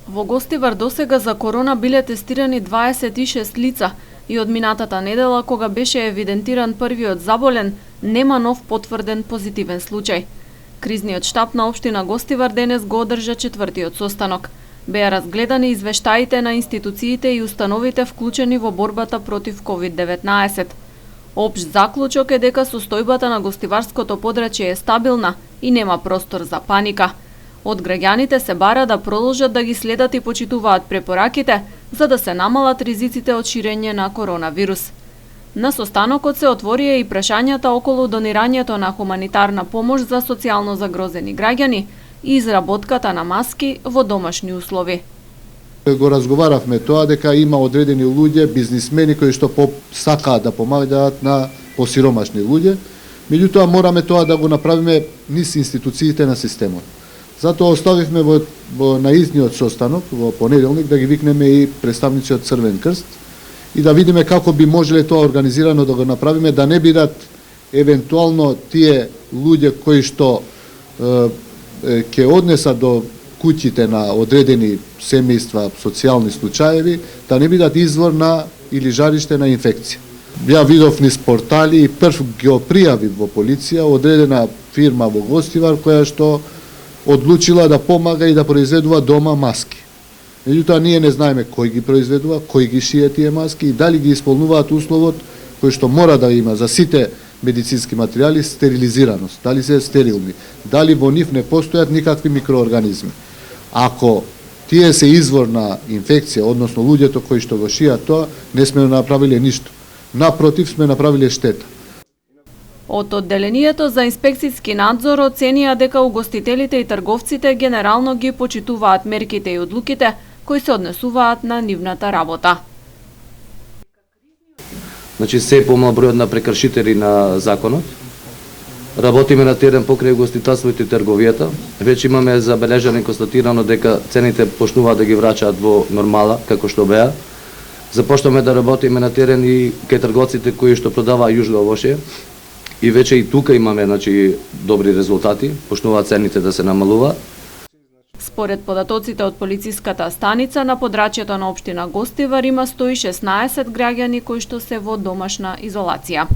Во Гостивар досега за корона биле тестирани 26 лица и од минатата недела, кога беше евидентиран првиот заболен, нема нов потврден позитивен случај. Кризниот штаб на општина Гостивар денес го одржа четвртиот состанок. Беа разгледани извештаите на институциите и установите вклучени во борбата против COVID-19. Општ заклучок е дека состојбата на гостиварското подрачје е стабилна и нема простор за паника. Од граѓаните се бара да продолжат да ги следат и почитуваат препораките, за да се намалат ризиците од ширење на коронавирус. На состанокот се отворија и прашањата околу донирањето на хуманитарна помош за социјално загрозени граѓани и изработката на маски во домашни услови. Го разговаравме тоа дека има одредени луѓе, бизнисмени кои што сакаат да помагаат на посиромашни луѓе, меѓутоа мораме тоа да го направиме низ институциите на системот. Затоа оставивме во наизниот состанок во понеделник да ги викнеме и представници од Црвен крст и да видиме како би можеле тоа организирано да го направиме, да не бидат евентуално тие луѓе кои што ќе однесат до куќите на одредени семејства, социјални случаеви, да не бидат извор на или жариште на инфекција. Ја видов низ портали и прв ги пријави во полиција одредена фирма во Гостивар која што одлучила да помага и да произведува дома маски. Меѓутоа ние не знаеме кој ги произведува, кој ги шие тие маски и дали ги исполнуваат условот кој што мора да има за сите медицински материјали стерилизираност, дали се стерилни, дали во нив не постојат никакви микроорганизми. Ако тие се извор на инфекција, односно луѓето кои што го шијат тоа, не сме направиле ништо. Напротив, сме направиле штета. Од одделението за инспекцијски надзор оценија дека угостителите и трговците генерално ги почитуваат мерките и одлуките кои се однесуваат на нивната работа. Значи се помал бројот на прекршители на законот. Работиме на терен покрај угостителството и трговијата. Веќе имаме забележано и констатирано дека цените почнуваат да ги враќаат во нормала како што беа. Започнаме да работиме на терен и кај трговците кои што продаваат јужно овошје. И веќе и тука имаме добри резултати, почнуваат цените да се намалуваат. Според податоците од полициската станица на подрачјето на општина Гостивар има 116 граѓани кои што се во домашна изолација.